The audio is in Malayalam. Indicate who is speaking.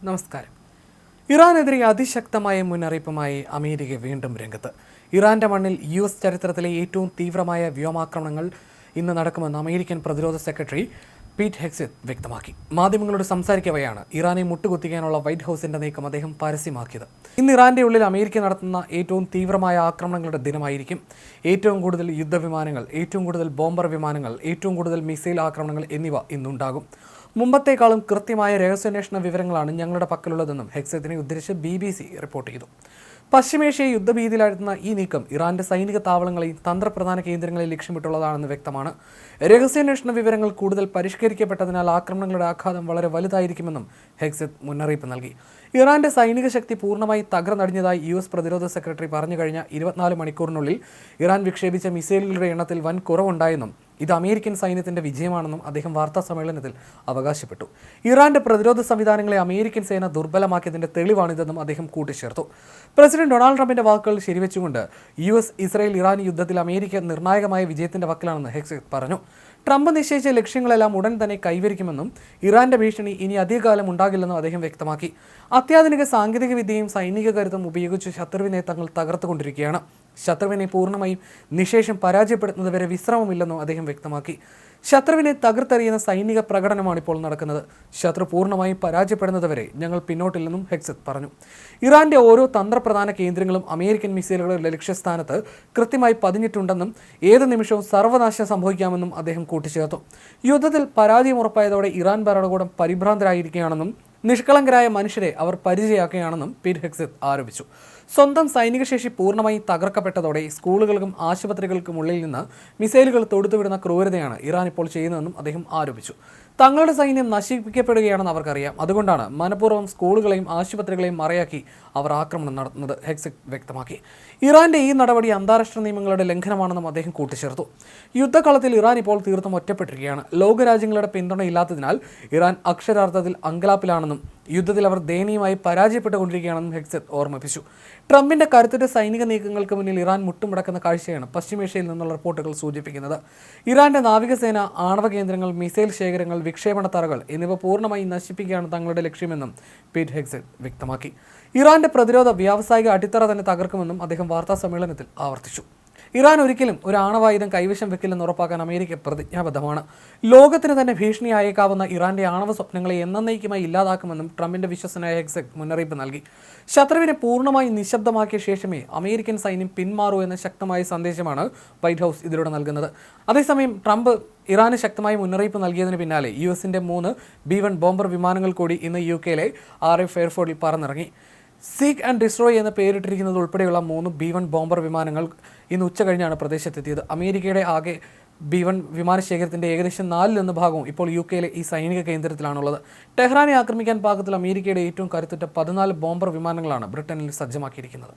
Speaker 1: നമസ്കാരം. ഇറാനെതിരെ അതിശക്തമായ മുന്നറിയിപ്പുമായി അമേരിക്ക വീണ്ടും രംഗത്ത്. ഇറാന്റെ മണ്ണിൽ US ചരിത്രത്തിലെ ഏറ്റവും തീവ്രമായ വ്യോമാക്രമണങ്ങൾ ഇന്ന് നടക്കുമെന്ന് അമേരിക്കൻ പ്രതിരോധ സെക്രട്ടറി പീറ്റ് ഹെഗ്സെത്ത് വ്യക്തമാക്കി. മാധ്യമങ്ങളോട് സംസാരിക്കവെയാണ് ഇറാനെ മുട്ടുകുത്തിക്കാനുള്ള വൈറ്റ് ഹൗസിന്റെ നീക്കം അദ്ദേഹം പരസ്യമാക്കിയത്. ഇന്ന് ഇറാന്റെ ഉള്ളിൽ അമേരിക്ക നടത്തുന്ന ഏറ്റവും തീവ്രമായ ആക്രമണങ്ങളുടെ ദിനമായിരിക്കും. ഏറ്റവും കൂടുതൽ യുദ്ധവിമാനങ്ങൾ, ഏറ്റവും കൂടുതൽ ബോംബർ വിമാനങ്ങൾ, ഏറ്റവും കൂടുതൽ മിസൈൽ ആക്രമണങ്ങൾ എന്നിവ ഇന്നുണ്ടാകും. മുമ്പത്തേക്കാളും കൃത്യമായ രഹസ്യാന്വേഷണ വിവരങ്ങളാണ് ഞങ്ങളുടെ പക്കലുള്ളതെന്നും ഹെഗ്സെത്തിനെ ഉദ്ധരിച്ച് BBC റിപ്പോർട്ട് ചെയ്തു. പശ്ചിമേഷ്യയെ യുദ്ധഭീതിയിലാഴ്ത്തുന്ന ഈ നീക്കം ഇറാന്റെ സൈനിക താവളങ്ങളെയും തന്ത്രപ്രധാന കേന്ദ്രങ്ങളെയും ലക്ഷ്യമിട്ടുള്ളതാണെന്ന് വ്യക്തമാണ്. രഹസ്യാന്വേഷണ വിവരങ്ങൾ കൂടുതൽ പരിഷ്കരിക്കപ്പെട്ടതിനാൽ ആക്രമണങ്ങളുടെ ആഘാതം വളരെ വലുതായിരിക്കുമെന്നും ഹെഗ്സെത്ത് മുന്നറിയിപ്പ് നൽകി. ഇറാന്റെ സൈനിക ശക്തി പൂർണ്ണമായി തകർന്നടിഞ്ഞതായി US പ്രതിരോധ സെക്രട്ടറി പറഞ്ഞു കഴിഞ്ഞ 24 മണിക്കൂറിനുള്ളിൽ ഇറാൻ വിക്ഷേപിച്ച മിസൈലുകളുടെ എണ്ണത്തിൽ വൻ കുറവുണ്ടായെന്നും ഇത് അമേരിക്കൻ സൈന്യത്തിന്റെ വിജയമാണെന്നും അദ്ദേഹം വാർത്താ സമ്മേളനത്തിൽ അവകാശപ്പെട്ടു. ഇറാന്റെ പ്രതിരോധ സംവിധാനങ്ങളെ അമേരിക്കൻ സേന ദുർബലമാക്കിയതിന്റെ തെളിവാണിതെന്നും അദ്ദേഹം കൂട്ടിച്ചേർത്തു. പ്രസിഡന്റ് ഡൊണാൾഡ് ട്രംപിന്റെ വാക്കുകൾ ശരിവെച്ചുകൊണ്ട് US ഇസ്രായേൽ ഇറാൻ യുദ്ധത്തിൽ അമേരിക്ക നിർണായകമായ വിജയത്തിന്റെ വക്കിലാണെന്ന് ഹെഗ്സെത്ത് പറഞ്ഞു. ട്രംപ് നിശ്ചയിച്ച ലക്ഷ്യങ്ങളെല്ലാം ഉടൻ തന്നെ കൈവരിക്കുമെന്നും ഇറാന്റെ ഭീഷണി ഇനി അധികകാലം ഉണ്ടാകില്ലെന്നും അദ്ദേഹം വ്യക്തമാക്കി. അത്യാധുനിക സാങ്കേതിക വിദ്യയും സൈനിക കരുത്തും ഉപയോഗിച്ച് ശത്രുവിനെ തങ്ങൾ തകർത്തുകൊണ്ടിരിക്കുകയാണ്. ശത്രുവിനെ പൂർണ്ണമായും നിശേഷം പരാജയപ്പെടുത്തുന്നതുവരെ വിശ്രമമില്ലെന്നും അദ്ദേഹം വ്യക്തമാക്കി. ശത്രുവിനെ തകർത്തെറിയുന്ന സൈനിക പ്രകടനമാണ് ഇപ്പോൾ നടക്കുന്നത്. ശത്രു പൂർണ്ണമായും പരാജയപ്പെടുന്നതുവരെ ഞങ്ങൾ പിന്നോട്ടില്ലെന്നും ഹെഗ്സെത്ത് പറഞ്ഞു. ഇറാന്റെ ഓരോ തന്ത്രപ്രധാന കേന്ദ്രങ്ങളും അമേരിക്കൻ മിസൈലുകളുടെ ലക്ഷ്യസ്ഥാനത്ത് കൃത്യമായി പതിഞ്ഞിട്ടുണ്ടെന്നും ഏത് നിമിഷവും സർവനാശം സംഭവിക്കാമെന്നും അദ്ദേഹം കൂട്ടിച്ചേർത്തു. യുദ്ധത്തിൽ പരാജയം ഉറപ്പായതോടെ ഇറാൻ ഭരണകൂടം പരിഭ്രാന്തരായിരിക്കുകയാണെന്നും നിഷ്കളങ്കരായ മനുഷ്യരെ അവർ പരിചയാക്കുകയാണെന്നും പീറ്റ് ഹെഗ്സെത്ത് ആരോപിച്ചു. സ്വന്തം സൈനിക ശേഷി പൂർണ്ണമായി തകർക്കപ്പെട്ടതോടെ സ്കൂളുകൾക്കും ആശുപത്രികൾക്കും ഉള്ളിൽ നിന്ന് മിസൈലുകൾ തൊടുത്തുവിടുന്ന ക്രൂരതയാണ് ഇറാൻ ഇപ്പോൾ ചെയ്യുന്നതെന്നും അദ്ദേഹം ആരോപിച്ചു. തങ്ങളുടെ സൈന്യം നശിപ്പിക്കപ്പെടുകയാണെന്ന് അവർക്കറിയാം. അതുകൊണ്ടാണ് മനഃപൂർവ്വം സ്കൂളുകളെയും ആശുപത്രികളെയും മറയാക്കി അവർ ആക്രമണം നടത്തുന്നത്, ഹെഗ്സെത്ത് വ്യക്തമാക്കി. ഇറാന്റെ ഈ നടപടി അന്താരാഷ്ട്ര നിയമങ്ങളുടെ ലംഘനമാണെന്നും അദ്ദേഹം കൂട്ടിച്ചേർത്തു. യുദ്ധകളത്തിൽ ഇറാൻ ഇപ്പോൾ തീർത്തും ഒറ്റപ്പെട്ടിരിക്കുകയാണ്. ലോകരാജ്യങ്ങളുടെ പിന്തുണയില്ലാത്തതിനാൽ ഇറാൻ അക്ഷരാർത്ഥത്തിൽ അങ്കലാപ്പിലാണെന്നും യുദ്ധത്തിൽ അവർ ദയനീയമായി പരാജയപ്പെട്ടുകൊണ്ടിരിക്കുകയാണെന്നും ഹെഗ്സെത്ത് ഓർമ്മിപ്പിച്ചു. ട്രംപിന്റെ കരുത്തുറ്റ സൈനിക നീക്കങ്ങൾക്ക് മുന്നിൽ ഇറാൻ മുട്ടുമുടക്കുന്ന കാഴ്ചയാണ് പശ്ചിമേഷ്യയിൽ നിന്നുള്ള റിപ്പോർട്ടുകൾ സൂചിപ്പിക്കുന്നത്. ഇറാന്റെ നാവികസേന, ആണവ കേന്ദ്രങ്ങൾ, മിസൈൽ ശേഖരങ്ങൾ, വിക്ഷേപണ തറകൾ എന്നിവ പൂർണ്ണമായി നശിപ്പിക്കുകയാണ് തങ്ങളുടെ ലക്ഷ്യമെന്നും പീറ്റ് ഹെഗ്സെത്ത് വ്യക്തമാക്കി. ഇറാന്റെ പ്രതിരോധ വ്യാവസായിക അടിത്തറ തന്നെ തകർക്കുമെന്നും അദ്ദേഹം വാർത്താ സമ്മേളനത്തിൽ ആവർത്തിച്ചു. ഇറാൻ ഒരിക്കലും ഒരു ആണവായുധം കൈവശം വെക്കില്ലെന്ന് ഉറപ്പാക്കാൻ അമേരിക്ക പ്രതിജ്ഞാബദ്ധമാണ്. ലോകത്തിന് തന്നെ ഭീഷണിയായേക്കാവുന്ന ഇറാന്റെ ആണവ സ്വപ്നങ്ങളെ എന്നേക്കുമായി ഇല്ലാതാക്കുമെന്നും ട്രംപിന്റെ വിശ്വസനായ ഹെഗ്സെത്ത് മുന്നറിയിപ്പ് നൽകി. ശത്രുവിനെ പൂർണ്ണമായി നിശബ്ദമാക്കിയ ശേഷമേ അമേരിക്കൻ സൈന്യം പിന്മാറൂ എന്ന ശക്തമായ സന്ദേശമാണ് വൈറ്റ് ഹൗസ് ഇതിലൂടെ നൽകുന്നത്. അതേസമയം ട്രംപ് ഇറാന് ശക്തമായ മുന്നറിയിപ്പ് നൽകിയതിന് പിന്നാലെ US-ന്റെ 3 B-1 ബോംബർ വിമാനങ്ങൾ കൂടി ഇന്ന് UK-യിലെ RF എയർഫോർട്ടിൽ പറന്നിറങ്ങി. സീക്ക് ആൻഡ് ഡിസ്ട്രോയ് എന്ന് പേരിട്ടിരിക്കുന്നത് ഉൾപ്പെടെയുള്ള 3 B-1 ബോംബർ വിമാനങ്ങൾ ഇന്ന് ഉച്ച കഴിഞ്ഞാണ് പ്രദേശത്തെത്തിയത്. അമേരിക്കയുടെ ആകെ B-1 വിമാനശേഖരത്തിൻ്റെ ഏകദേശം 4 ഭാഗവും ഇപ്പോൾ UK-യിലെ ഈ സൈനിക കേന്ദ്രത്തിലാണുള്ളത്. ടെഹ്റാനെ ആക്രമിക്കാൻ പാകത്തിൽ അമേരിക്കയുടെ ഏറ്റവും കരുത്തുറ്റ 14 ബോംബർ വിമാനങ്ങളാണ് ബ്രിട്ടനിൽ സജ്ജമാക്കിയിരിക്കുന്നത്.